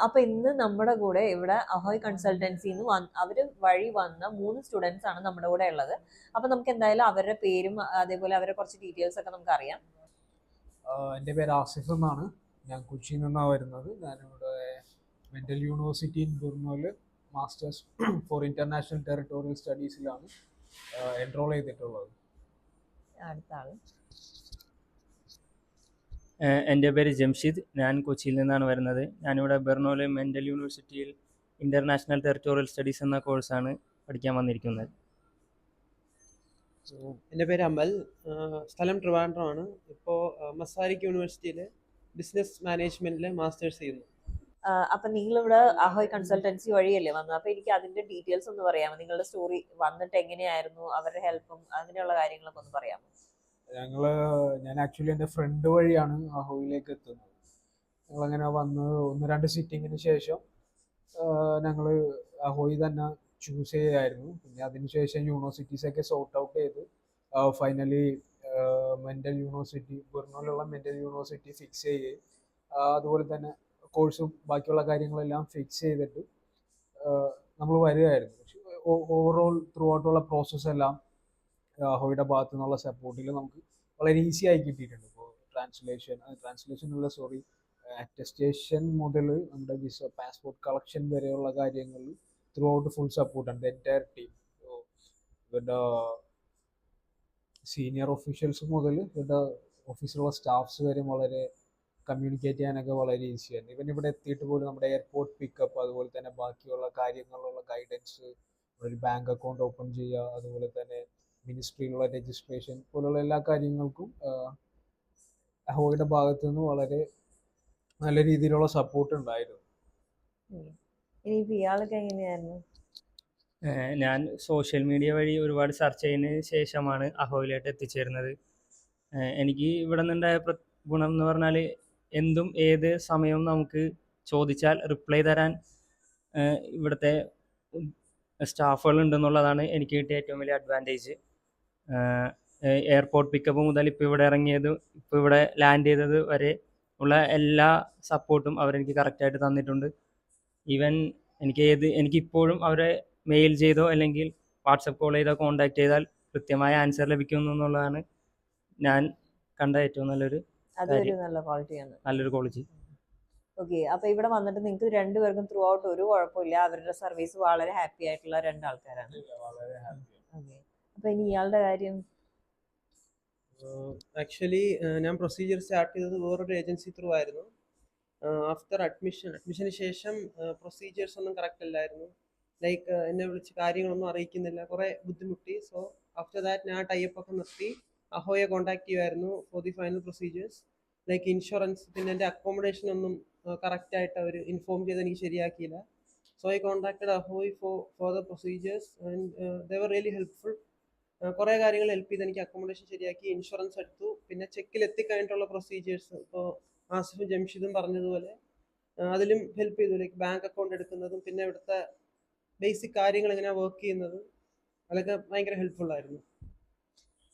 അപ്പൊ ഇന്ന് നമ്മുടെ കൂടെ ഇവിടെ അഹോയ് കൺസൾട്ടൻസിന്ന് അവര് വഴി വന്ന 3 സ്റ്റുഡൻസ് ആണ് നമ്മുടെ കൂടെ ഉള്ളത്. അപ്പൊ നമുക്ക് എന്തായാലും അവരുടെ പേരും അതേപോലെ അവരുടെ കുറച്ച് ഡീറ്റെയിൽസ് ഒക്കെ നമുക്ക് അറിയാം. എൻ്റെ പേര് ആസിഫ് എന്നാണ്. ഞാൻ കൊച്ചിയിൽ നിന്നാണ് വരുന്നത്. ഞാനിവിടെ മെൻ്റൽ യൂണിവേഴ്സിറ്റി ഇൻ ബുർണോയിൽ മാസ്റ്റേഴ്സ് ഫോർ ഇൻ്റർനാഷണൽ ടെറിട്ടോറിയൽ സ്റ്റഡീസിലാണ് എൻറോൾ ചെയ്തിട്ടുള്ളത്. അടുത്ത ആള്. എൻ്റെ പേര് ജംഷിദ്. ഞാൻ കൊച്ചിയിൽ നിന്നാണ് വരുന്നത്. ഞാനിവിടെ ബെർണോയിലെ മെൻ്റൽ യൂണിവേഴ്സിറ്റിയിൽ ഇൻ്റർനാഷണൽ ടെറിട്ടോറിയൽ സ്റ്റഡീസ് എന്ന കോഴ്സാണ് പഠിക്കാൻ വന്നിരിക്കുന്നത്. എൻ്റെ പേര് അമൽ. സ്ഥലം ട്രിവാൻഡ്രമാണ്. ഇപ്പോൾ മസാരിക് യൂണിവേഴ്സിറ്റിയിൽ ബിസിനസ് മാനേജ്മെൻറ്റിൽ മാസ്റ്റേഴ്സ് ചെയ്യുന്നു. അപ്പൊ നിങ്ങളിവിടെ അഹോയ് കൺസൾട്ടൻസി വഴിയല്ലേ വന്നത്? അപ്പൊ എനിക്ക് അതിന്റെ ഡീറ്റെയിൽസ് ഒന്ന് പറയാമോ? നിങ്ങളുടെ സ്റ്റോറി വന്നിട്ട് എങ്ങനെയായിരുന്നു, അവരുടെ ഹെൽപ്പും അങ്ങനെയുള്ള കാര്യങ്ങളൊക്കെ ഒന്ന് പറയാമോ? ഞാൻ ആക്ച്വലി എൻ്റെ ഫ്രണ്ട് വഴിയാണ് അഹോയിലേക്ക് എത്തുന്നത്. ഞങ്ങളങ്ങനെ വന്ന് 1-2 സിറ്റിങ്ങിന് ശേഷം ഞങ്ങൾ അഹോയി തന്നെ ചൂസ് ചെയ്യായിരുന്നു. പിന്നെ അതിനുശേഷം യൂണിവേഴ്സിറ്റീസൊക്കെ സോർട്ട് ഔട്ട് ചെയ്ത് ഫൈനലി മെൻ്റൽ യൂണിവേഴ്സിറ്റി ബുർണോയിലുള്ള മെൻ്റൽ യൂണിവേഴ്സിറ്റി ഫിക്സ് ചെയ്യുകയും അതുപോലെ തന്നെ കോഴ്സും ബാക്കിയുള്ള കാര്യങ്ങളെല്ലാം ഫിക്സ് ചെയ്തിട്ട് നമ്മൾ വരികയായിരുന്നു. പക്ഷേ ഓവറോൾ ത്രൂ ഔട്ടുള്ള പ്രോസസ്സ് എല്ലാം അഹോയുടെ ഭാഗത്തു നിന്നുള്ള സപ്പോർട്ടിൽ നമുക്ക് വളരെ ഈസി ആയി കിട്ടിയിട്ടുണ്ട്. ഇപ്പോൾ അറ്റസ്റ്റേഷൻ മുതൽ നമ്മുടെ വിസ പാസ്പോർട്ട് കളക്ഷൻ വരെയുള്ള കാര്യങ്ങളിൽ ത്രൂ ഔട്ട് ഫുൾ സപ്പോർട്ടാണ് ദ എൻറ്റയർ ടീം. ഇവരുടെ സീനിയർ ഒഫീഷ്യൽസ് മുതൽ ഇവരുടെ ഓഫീസിലുള്ള സ്റ്റാഫ്സ് വരെ വളരെ കമ്മ്യൂണിക്കേറ്റ് ചെയ്യാനൊക്കെ വളരെ ഈസിയായിരുന്നു. ഇവൻ ഇവിടെ എത്തിയിട്ട് പോലും നമ്മുടെ എയർപോർട്ട് പിക്കപ്പ്, അതുപോലെ തന്നെ ബാക്കിയുള്ള കാര്യങ്ങളിലുള്ള ഗൈഡൻസ്, ഒരു ബാങ്ക് അക്കൗണ്ട് ഓപ്പൺ ചെയ്യുക, അതുപോലെ തന്നെ മിനിസ്ട്രിയിലുള്ള രജിസ്ട്രേഷൻ പോലുള്ള എല്ലാ കാര്യങ്ങൾക്കും അഹോയുടെ ഭാഗത്തു നിന്ന് വളരെ നല്ല രീതിയിലുള്ള സപ്പോർട്ട് ഉണ്ടായിരുന്നു. ഇയാളൊക്കെ എങ്ങനെയായിരുന്നു? ഞാൻ സോഷ്യൽ മീഡിയ വഴി ഒരുപാട് സെർച്ച് ചെയ്തതിന് ശേഷമാണ് അഹോയിലായിട്ട് എത്തിച്ചേരുന്നത്. എനിക്ക് ഇവിടെ നിന്നുണ്ടായ ഗുണം എന്ന് പറഞ്ഞാൽ എന്തും ഏത് സമയവും നമുക്ക് ചോദിച്ചാൽ റിപ്ലൈ തരാൻ ഇവിടുത്തെ സ്റ്റാഫുകൾ ഉണ്ടെന്നുള്ളതാണ് എനിക്ക് കിട്ടിയ ഏറ്റവും വലിയ അഡ്വാൻറ്റേജ്. എയർപോർട്ട് പിക്കപ്പ് മുതൽ ഇപ്പോൾ ഇവിടെ ലാൻഡ് ചെയ്തത് വരെ ഉള്ള എല്ലാ സപ്പോർട്ടും അവരെനിക്ക് കറക്റ്റായിട്ട് തന്നിട്ടുണ്ട്. ഈവൻ എനിക്കിപ്പോഴും അവരെ മെയിൽ ചെയ്തോ അല്ലെങ്കിൽ വാട്സപ്പ് കോൾ ചെയ്തോ കോൺടാക്ട് ചെയ്താൽ കൃത്യമായ ആൻസർ ലഭിക്കുന്നു എന്നുള്ളതാണ് ഞാൻ കണ്ട ഏറ്റവും നല്ലൊരു ക്വാളിറ്റി. ഓക്കെ, അപ്പൊ ഇവിടെ വന്നിട്ട് നിങ്ങൾക്ക് രണ്ടുപേർക്കും ത്രൂ ഔട്ട് ഒരു കുഴപ്പമില്ല, അവരുടെ സർവീസ് വളരെ ഹാപ്പി ആയിട്ടുള്ള രണ്ടാൾക്കാരാണ്. അപ്പൊ ഇനി ഇയാളുടെ കാര്യം? ആക്ച്വലി ഞാൻ പ്രൊസീജിയർ സ്റ്റാർട്ട് ചെയ്തത് വേറൊരു ഏജൻസി ത്രൂ ആയിരുന്നു. ആഫ്റ്റർ അഡ്മിഷന് ശേഷം പ്രൊസീജിയേഴ്സ് ഒന്നും കറക്റ്റ് അല്ലായിരുന്നു. ലൈക്ക് എന്നെ വിളിച്ച് കാര്യങ്ങളൊന്നും അറിയിക്കുന്നില്ല, കുറേ ബുദ്ധിമുട്ടി. സോ ആഫ്റ്റർ ദാറ്റ് ഞാൻ ടൈപ്പ് ഒക്കെ നിർത്തി അഹോയെ കോൺടാക്ട് ചെയ്യുമായിരുന്നു for the final procedures. Like insurance, പിന്നെ എൻ്റെ അക്കോമഡേഷൻ ഒന്നും കറക്റ്റായിട്ട് അവർ ഇൻഫോം ചെയ്ത് എനിക്ക് ശരിയാക്കിയില്ല. So I contacted Ahoy for the procedures and they were really helpful. കുറേ കാര്യങ്ങൾ ഹെൽപ്പ് ചെയ്ത് എനിക്ക് അക്കോമഡേഷൻ ശരിയാക്കി, ഇൻഷുറൻസ് എടുത്തു. പിന്നെ ചെക്കിൽ എത്തിക്കഴിഞ്ഞിട്ടുള്ള പ്രൊസീജിയേഴ്സ് ഇപ്പോൾ ആസിഫും ജംഷിദും പറഞ്ഞതുപോലെ അതിലും ഹെൽപ്പ് ചെയ്തു. ലൈക്ക് ബാങ്ക് അക്കൗണ്ട് എടുക്കുന്നതും പിന്നെ ഇവിടുത്തെ ബേസിക് കാര്യങ്ങൾ എങ്ങനെയാണ് വർക്ക് ചെയ്യുന്നത്, അതൊക്കെ ഭയങ്കര ഹെൽപ്ഫുൾ ആയിരുന്നു.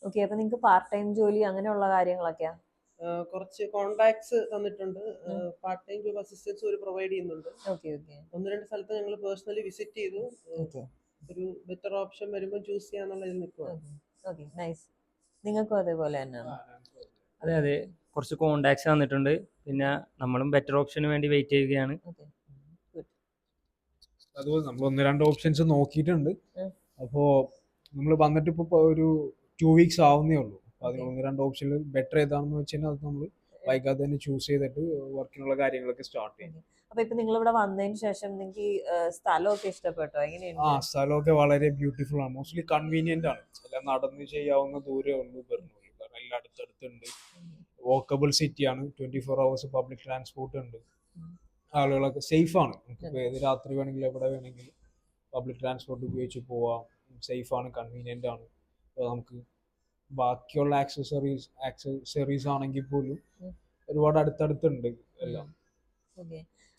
ഓക്കെ, അപ്പൊ നിങ്ങൾക്ക് പാർട്ട് ടൈം ജോലി അങ്ങനെയുള്ള കാര്യങ്ങളൊക്കെയാ? കുറച്ച് കോൺടാക്ട്സ് തന്നിട്ടുണ്ട്. പാർട്ട് ടൈം ജോബ് അസിസ്റ്റൻസ് ഒരു പ്രൊവൈഡ് ചെയ്യുന്നുണ്ട്. 1-2 സ്ഥലത്ത് ഞങ്ങൾ പേഴ്സണലി വിസിറ്റ് ചെയ്തു. ഒരു ബെറ്റർ ഓപ്ഷൻ വരുമ്പോൾ ചൂസ് ചെയ്യാന്നുള്ളതിൽ നിൽക്കുകയാണ്. നിങ്ങൾക്കും അതേപോലെ തന്നെയാണ്? അതെ, കുറച്ച് കോണ്ടാക്ട്സ് തന്നിട്ടുണ്ട്. പിന്നെ നമ്മളും ബെറ്റർ ഓപ്ഷന് വേണ്ടി വെയിറ്റ് ചെയ്യുകയാണ്. അതുപോലെ നമ്മൾ 1-2 ഓപ്ഷൻസ് നോക്കിയിട്ടുണ്ട്. അപ്പോൾ നമ്മൾ വന്നിട്ട് ഇപ്പോൾ ഒരു 2 വീക്സ് ആവുന്നേ ഉള്ളൂ. അപ്പോൾ അതിൽ 1-2 ഓപ്ഷനിൽ ബെറ്റർ ഏതാണെന്ന് വെച്ചാൽ അത് നമ്മൾ വൈകാതെ തന്നെ ചൂസ് ചെയ്തിട്ട് വർക്കിനുള്ള കാര്യങ്ങളൊക്കെ സ്റ്റാർട്ട് ചെയ്യും. അപ്പൊ ഇപ്പൊ നിങ്ങൾ ഇവിടെ വന്നതിന് ശേഷം നിങ്ങൾക്ക് സ്ഥലമൊക്കെ ഇഷ്ടപ്പെട്ടോ? എങ്ങനെയാണ്? സ്ഥലമൊക്കെ വളരെ ബ്യൂട്ടിഫുൾ ആണ്. മോസ്റ്റ്ലി കൺവീനിയന്റ് ആണ്. എല്ലാം നടന്ന് ചെയ്യാവുന്ന ദൂരമേ ഉള്ളൂ ബെർണോയിൽ. കാരണം എല്ലാം അടുത്തടുത്തുണ്ട്. വോക്കബിൾ സിറ്റിയാണ്. 24 hours പബ്ലിക് ട്രാൻസ്പോർട്ട് ഉണ്ട്. ആളുകളൊക്കെ സേഫ് ആണ്. നമുക്കിപ്പോൾ ഏത് രാത്രി വേണമെങ്കിലും എവിടെ വേണമെങ്കിലും പബ്ലിക് ട്രാൻസ്പോർട്ട് ഉപയോഗിച്ച് പോവാം. സേഫ് ആണ്, കൺവീനിയന്റ് ആണ്. നമുക്ക് ബാക്കിയുള്ള ആക്സസറീസ് ആണെങ്കിൽ പോലും ഒരുപാട് അടുത്തടുത്തുണ്ട് എല്ലാം.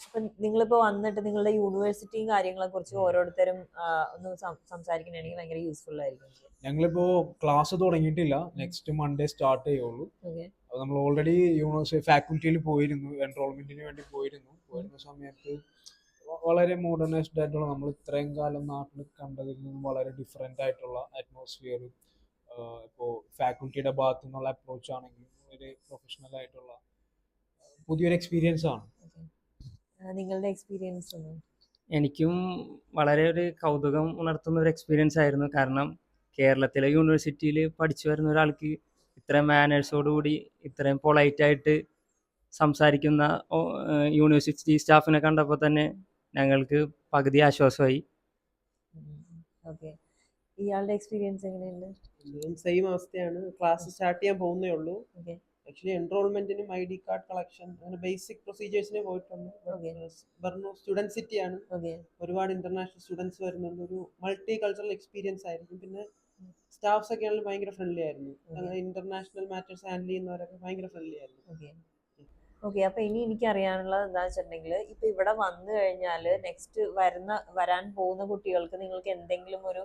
അപ്പൊ നിങ്ങളിപ്പോ വന്നിട്ട് നിങ്ങളുടെ യൂണിവേഴ്സിറ്റിയും കാര്യങ്ങളെ കുറിച്ച് ഓരോരുത്തരും ഒന്ന് സംസാരിക്കണമെങ്കിൽ ഭയങ്കര യൂസ്ഫുൾ ആയിരിക്കും. ഞങ്ങളിപ്പോ ക്ലാസ് തുടങ്ങിയിട്ടില്ല, നെക്സ്റ്റ് മൺഡേ സ്റ്റാർട്ട് ചെയ്യുള്ളൂ. അപ്പോൾ നമ്മൾ ഓൾറെഡി യൂണിവേഴ്സിറ്റി ഫാക്കൽറ്റിയിൽ പോയിരുന്നു, എൻറോൾമെൻറ്റിന് വേണ്ടി പോയിരുന്ന സമയത്ത് വളരെ മോഡേണൈസ്ഡ് ആയിട്ടുള്ള നമ്മൾ ഇത്രയും കാലം നാട്ടിൽ കണ്ടതിൽ നിന്നും വളരെ ഡിഫറെൻ്റ് ആയിട്ടുള്ള അറ്റ്മോസ്ഫിയർ, ഇപ്പോൾ ഫാക്കൽറ്റിയുടെ ഭാഗത്തു നിന്നുള്ള അപ്രോച്ച് ആണെങ്കിലും ഒരു പ്രൊഫഷണൽ ആയിട്ടുള്ള പുതിയൊരു എക്സ്പീരിയൻസ് ആണ്. നിങ്ങളുടെ എക്സ്പീരിയൻസ് ഒന്ന്. എനിക്കും വളരെ ഒരു കൗതുകം ഉണർത്തുന്ന ഒരു എക്സ്പീരിയൻസ് ആയിരുന്നു. കാരണം കേരളത്തിലെ യൂണിവേഴ്സിറ്റിയിൽ പഠിച്ചു വരുന്ന ഒരാൾക്ക് ഇത്രയും മാനേഴ്സോടുകൂടി ഇത്രയും പൊളൈറ്റായിട്ട് സംസാരിക്കുന്ന യൂണിവേഴ്സിറ്റി സ്റ്റാഫിനെ കണ്ടപ്പോൾ തന്നെ ഞങ്ങൾക്ക് പകുതി ആശ്വാസമായി. ഓക്കെ, ഇയാളുടെ എക്സ്പീരിയൻസ് എങ്ങനെയുണ്ട്? സെയിം അവസ്ഥയാണ്. ക്ലാസ് സ്റ്റാർട്ട് ചെയ്യാൻ പോകുന്നേ ഉള്ളൂ. ഓക്കെ ആക്ച്വലി എൻറോൾമെന്റിനും ID കാർഡ് കളക്ഷൻ അങ്ങനെ ബേസിക് പ്രൊസീജിയേഴ്സിനെ പോയിട്ടുണ്ട്. Okay. ബർണൂർ സ്റ്റുഡൻറ് സിറ്റി ആണ്, ഓക്കെ ഒരുപാട് ഇന്റർനാഷണൽ സ്റ്റുഡൻസ് വരുന്നുണ്ട്, ഒരു മൾട്ടി കൾച്ചറൽ എക്സ്പീരിയൻസ് ആയിരിക്കും. പിന്നെ സ്റ്റാഫ്സ് ഒക്കെ ആണെങ്കിലും ഭയങ്കര ഫ്രണ്ട്ലി ആയിരുന്നു. അങ്ങനെ ഇന്റർനാഷണൽ മാറ്റേഴ്സ് ഹാൻഡിൽ ചെയ്യുന്നവരൊക്കെ ഭയങ്കര ഫ്രണ്ട്ലി ആയിരുന്നു. Okay okay. അപ്പൊ ഇനി എനിക്ക് അറിയാനുള്ളത് എന്താണെന്ന് വെച്ചിട്ടുണ്ടെങ്കിൽ, ഇപ്പൊ ഇവിടെ വന്നു കഴിഞ്ഞാൽ നെക്സ്റ്റ് വരാൻ പോകുന്ന കുട്ടികൾക്ക് നിങ്ങൾക്ക് എന്തെങ്കിലും ഒരു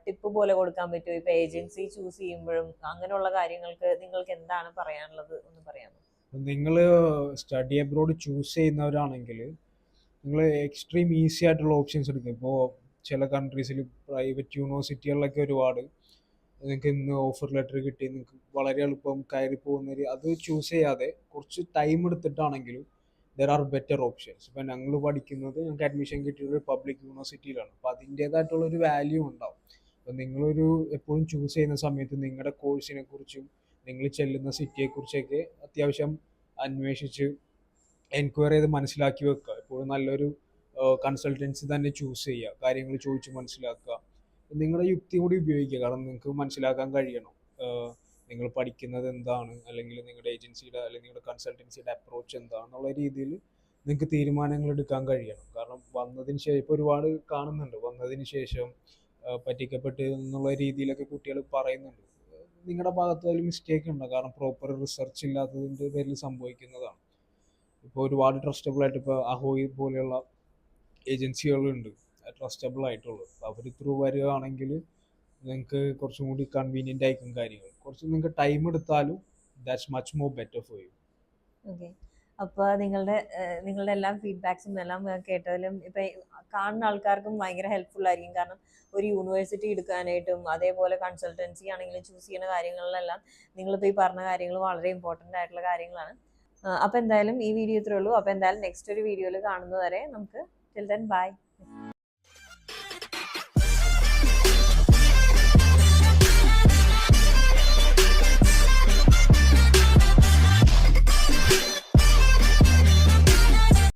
ടിപ്പ് പോലെ കൊടുക്കാൻ പറ്റുമോ? ഇപ്പൊ ഏജൻസി ചൂസ് ചെയ്യുമ്പോഴും അങ്ങനെയുള്ള കാര്യങ്ങൾക്ക് നിങ്ങൾക്ക് എന്താണ് പറയാനുള്ളത് ഒന്ന് പറയാമോ? നിങ്ങൾ സ്റ്റഡി അബ്രോഡ് ചൂസ് ചെയ്യുന്നവരാണെങ്കിൽ നിങ്ങൾ എക്സ്ട്രീം ഈസി ആയിട്ടുള്ള ഓപ്ഷൻസ് എടുക്കും. ഇപ്പോൾ ചില കൺട്രീസിൽ പ്രൈവറ്റ് യൂണിവേഴ്സിറ്റികളിലൊക്കെ ഒരുപാട് നിങ്ങൾക്ക് ഇന്ന് ഓഫർ ലെറ്റർ കിട്ടി നിങ്ങൾക്ക് വളരെ എളുപ്പം കയറി പോകുന്നൊരു അത് ചൂസ് ചെയ്യാതെ കുറച്ച് ടൈം എടുത്തിട്ടാണെങ്കിലും ദർ ആർ ബെറ്റർ ഓപ്ഷൻസ്. ഇപ്പം ഞങ്ങൾ പഠിക്കുന്നത് ഞങ്ങൾക്ക് അഡ്മിഷൻ കിട്ടിയത് പബ്ലിക് യൂണിവേഴ്സിറ്റിയിലാണ്. അപ്പോൾ അതിൻ്റേതായിട്ടുള്ളൊരു വാല്യൂ ഉണ്ടാവും. അപ്പം നിങ്ങളൊരു എപ്പോഴും ചൂസ് ചെയ്യുന്ന സമയത്ത് നിങ്ങളുടെ കോഴ്സിനെ കുറിച്ചും നിങ്ങൾ ചെല്ലുന്ന സിറ്റിയെക്കുറിച്ചൊക്കെ അത്യാവശ്യം അന്വേഷിച്ച് എൻക്വയറി ചെയ്ത് മനസ്സിലാക്കി വെക്കുക. എപ്പോഴും നല്ലൊരു കൺസൾട്ടൻസി തന്നെ ചൂസ് ചെയ്യുക, കാര്യങ്ങൾ ചോദിച്ച് മനസ്സിലാക്കുക, നിങ്ങളുടെ യുക്തി കൂടി ഉപയോഗിക്കുക. കാരണം നിങ്ങൾക്ക് മനസ്സിലാക്കാൻ കഴിയണം നിങ്ങൾ പഠിക്കുന്നത് എന്താണ്, അല്ലെങ്കിൽ നിങ്ങളുടെ ഏജൻസിയുടെ അല്ലെങ്കിൽ നിങ്ങളുടെ കൺസൾട്ടൻസിയുടെ അപ്രോച്ച് എന്താണെന്നുള്ള രീതിയിൽ നിങ്ങൾക്ക് തീരുമാനങ്ങൾ എടുക്കാൻ കഴിയണം. കാരണം വന്നതിന് ശേഷം ഇപ്പോൾ ഒരുപാട് കാണുന്നുണ്ട്, വന്നതിന് ശേഷം പറ്റിക്കപ്പെട്ട് എന്നുള്ള രീതിയിലൊക്കെ കുട്ടികൾ പറയുന്നുണ്ട്. നിങ്ങളുടെ ഭാഗത്ത് അതിൽ മിസ്റ്റേക്ക് ഉണ്ട്, കാരണം പ്രോപ്പർ റിസർച്ച് ഇല്ലാത്തതിൻ്റെ പേരിൽ സംഭവിക്കുന്നതാണ്. ഇപ്പോൾ ഒരുപാട് ട്രസ്റ്റബിൾ ആയിട്ട് ഇപ്പോൾ അഹോയി പോലെയുള്ള ഏജൻസികളുണ്ട് ട്രസ്റ്റബിൾ ആയിട്ടുള്ളത്. അവർ ത്രൂ വരികയാണെങ്കിൽ നിങ്ങൾക്ക് കുറച്ചും കൂടി കൺവീനിയൻ്റ് ആയിരിക്കും കാര്യങ്ങൾ. കുറച്ച് നിങ്ങൾക്ക് ടൈം എടുത്താലും that's much more better for you. Okay. അപ്പോൾ നിങ്ങളുടെ എല്ലാം ഫീഡ്ബാക്സും എല്ലാം കേട്ടതിലും ഇപ്പം കാണുന്ന ആൾക്കാർക്കും ഭയങ്കര ഹെൽപ്ഫുൾ ആയിരിക്കും. കാരണം ഒരു യൂണിവേഴ്സിറ്റി എടുക്കാനായിട്ടും അതേപോലെ കൺസൾട്ടൻസി ആണെങ്കിലും ചൂസ് ചെയ്യുന്ന കാര്യങ്ങളിലെല്ലാം നിങ്ങളിപ്പോൾ ഈ പറഞ്ഞ കാര്യങ്ങൾ വളരെ ഇമ്പോർട്ടൻ്റ് ആയിട്ടുള്ള കാര്യങ്ങളാണ്. അപ്പോൾ എന്തായാലും ഈ വീഡിയോ ഇത്രേ ഉള്ളൂ. അപ്പോൾ എന്തായാലും നെക്സ്റ്റ് ഒരു വീഡിയോയിൽ കാണുന്നതുവരെ നമുക്ക് ടിൽ ദെൻ ബൈ.